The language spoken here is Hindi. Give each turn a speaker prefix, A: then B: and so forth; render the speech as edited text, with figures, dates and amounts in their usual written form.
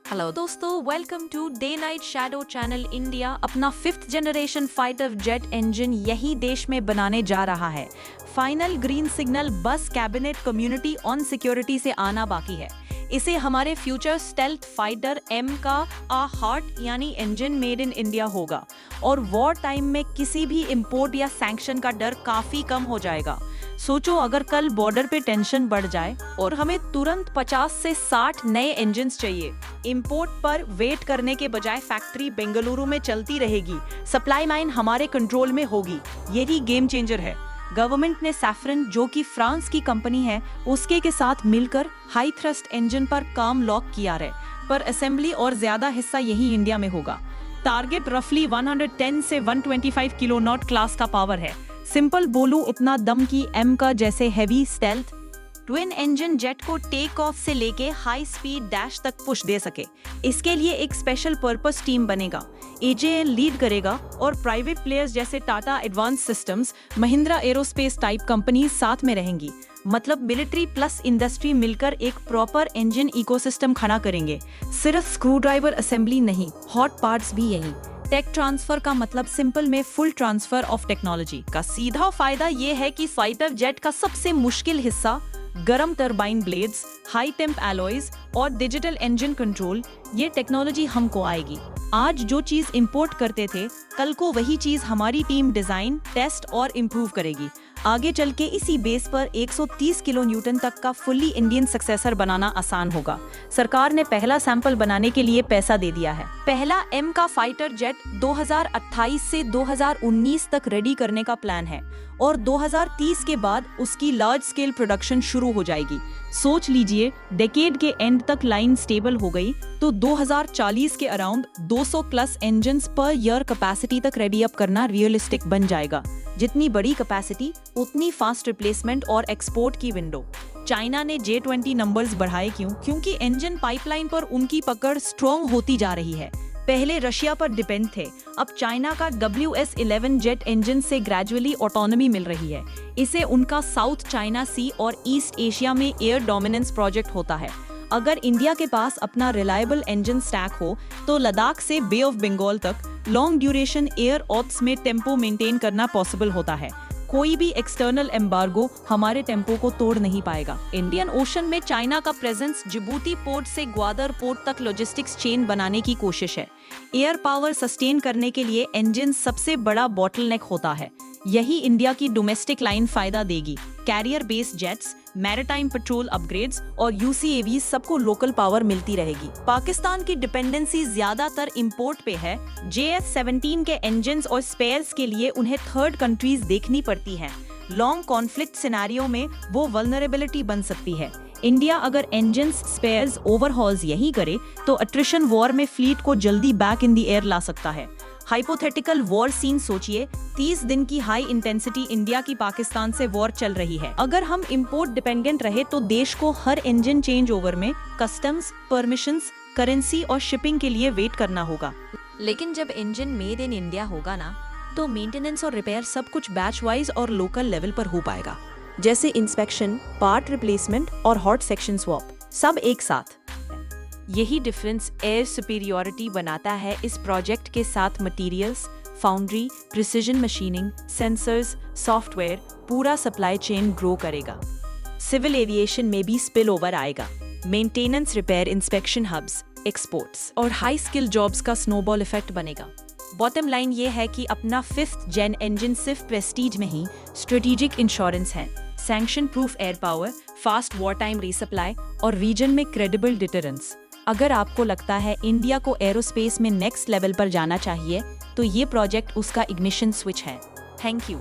A: हेलो दोस्तों, welcome to day night shadow channel India. अपना 5th generation fighter jet engine यही देश में बनाने जा रहा है। फाइनल ग्रीन सिग्नल बस कैबिनेट कम्युनिटी ऑन सिक्योरिटी से आना बाकी है। इसे हमारे फ्यूचर स्टेल्थ फाइटर एम का हार्ट यानी इंजन मेड इन इंडिया होगा और वॉर टाइम में किसी भी इंपोर्ट या सैंक्शन का डर काफी कम हो जाएगा। सोचो अगर कल बॉर्डर पे टेंशन बढ़ जाए और हमें तुरंत 50 से 60 नए इंजन चाहिए। इंपोर्ट पर वेट करने के बजाय फैक्ट्री बेंगलुरु में चलती रहेगी, सप्लाई लाइन हमारे कंट्रोल में होगी। यही गेम चेंजर है। गवर्नमेंट ने सैफरन, जो कि फ्रांस की कंपनी है, उसके के साथ मिलकर हाई थ्रस्ट इंजन पर काम लॉक किया है, पर असेंबली और ज्यादा हिस्सा यही इंडिया में होगा। टारगेट रफली 110 से 125 किलोनॉट क्लास का पावर है। सिंपल बोलूं, इतना दम की एम का जैसे heavy stealth twin engine jet को टेक ऑफ से लेके हाई स्पीड डैश तक पुश दे सके। इसके लिए एक स्पेशल पर्पस टीम बनेगा। AJL लीड करेगा और प्राइवेट प्लेयर्स जैसे Tata advance systems, Mahindra aerospace type companies साथ में रहेंगी। मतलब मिलिट्री प्लस इंडस्ट्री मिलकर एक प्रॉपर इंजन इकोसिस्टम खड़ा करेंगे। सिर्फ स्क्रू ड्राइवर असेंबली नहीं, हॉट पार्ट्स भी यही। टेक ट्रांसफर का मतलब सिंपल में फुल ट्रांसफर ऑफ टेक्नोलॉजी का सीधा फायदा ये है कि फाइटर जेट का सबसे मुश्किल हिस्सा गरम turbine blades, high temp alloys और डिजिटल इंजन कंट्रोल, ये टेक्नोलॉजी हमको आएगी। आज जो चीज इंपोर्ट करते थे, कल को वही चीज हमारी टीम डिजाइन, टेस्ट और इम्प्रूव करेगी। आगे चल के इसी बेस पर 130 किलो न्यूटन तक का फुल्ली इंडियन सक्सेसर बनाना आसान होगा। सरकार ने पहला सैंपल बनाने के लिए पैसा दे दिया है। पहला एम का फाइटर जेट 2028 से 2019 तक रेडी करने का प्लान है और 2030 के बाद उसकी लार्ज स्केल प्रोडक्शन शुरू हो जाएगी। सोच लीजिए, डेकेड के एंड तक लाइन स्टेबल हो गई तो 2040 के around 200 plus engines per year capacity तक रेडी अप करना रियलिस्टिक बन जाएगा। जितनी बड़ी कैपेसिटी उतनी फास्ट रिप्लेसमेंट और एक्सपोर्ट की विंडो। चाइना ने J20 नंबर्स बढ़ाए क्यों? क्योंकि इंजन पाइपलाइन पर उनकी पकड़ स्ट्रॉन्ग होती जा रही है। पहले रशिया पर डिपेंड थे, अब चाइना का WS11 जेट इंजन से ग्रेजुअली ऑटोनॉमी मिल रही है। इसे उनका साउथ चाइना सी और ईस्ट एशिया में एयर डोमिनेंस प्रोजेक्ट होता है। अगर इंडिया के पास अपना रिलायबल इंजन स्टैक हो तो लद्दाख से बे ऑफ बंगाल तक लॉन्ग ड्यूरेशन एयर ऑप्स में टेम्पो मेंटेन करना पॉसिबल होता है। कोई भी एक्सटर्नल एम्बार्गो हमारे टेम्पो को तोड़ नहीं पाएगा। इंडियन ओशन में चाइना का प्रेजेंस जिबूती पोर्ट से ग्वादर पोर्ट तक लॉजिस्टिक्स चेन बनाने की कोशिश है। एयर पावर सस्टेन करने के लिए इंजन सबसे बड़ा बॉटलनेक होता है। यही इंडिया की डोमेस्टिक लाइन फायदा देगी। Career based jets, maritime petrol upgrades और UCAV सबको लोकल पावर मिलती रहेगी। पाकिस्तान की डिपेंडेंसी ज्यादातर इंपोर्ट पे है। JF-17 के इंजन्स और स्पेयर्स के लिए उन्हें थर्ड कंट्रीज देखनी पड़ती हैं। लॉन्ग कॉन्फ्लिक्ट सिनेरियो में वो वल्नरेबिलिटी बन सकती है। इंडिया अगर इंजन्स, स्पेयर्स, ओवरहॉल्स यही करे तो अट्रिशन वॉर में फ्लीट को जल्दी बैक इन द एयर ला सकता है। हाइपोथेटिकल वॉर सीन सोचिए, 30 दिन की हाई इंटेंसिटी इंडिया की पाकिस्तान से वॉर चल रही है। अगर हम इंपोर्ट डिपेंडेंट रहे तो देश को हर इंजन चेंज ओवर में कस्टम्स, परमिशंस, करेंसी और शिपिंग के लिए वेट करना होगा। लेकिन जब इंजन मेड इन इंडिया होगा ना, तो मेंटेनेंस और रिपेयर सब कुछ बैच वाइज और लोकल लेवल पर हो पाएगा। जैसे इंस्पेक्शन, पार्ट रिप्लेसमेंट और हॉट सेक्शन स्वैप, सब एक साथ। यही डिफरेंस एयर सुपीरियॉरिटी बनाता है इस प्रोजेक्ट के साथ। Materials, foundry, precision machining, sensors, software, पूरा सप्लाई चेन ग्रो करेगा। सिविल एविएशन में भी स्पिल ओवर आएगा। Maintenance, repair, inspection hubs, exports और हाई स्किल जॉब्स का स्नोबॉल इफेक्ट बनेगा। बॉटम लाइन ये है कि अपना 5th जेन इंजन सिर्फ प्रेस्टीज में ही स्ट्रेटेजिक इंश्योरेंस है। Sanction proof air power, fast war time resupply और रीजन में क्रेडिबल डिटरेंस। अगर आपको लगता है इंडिया को एरोस्पेस में नेक्स्ट लेवल पर जाना चाहिए, तो ये प्रोजेक्ट उसका इग्निशन स्विच है। Thank you.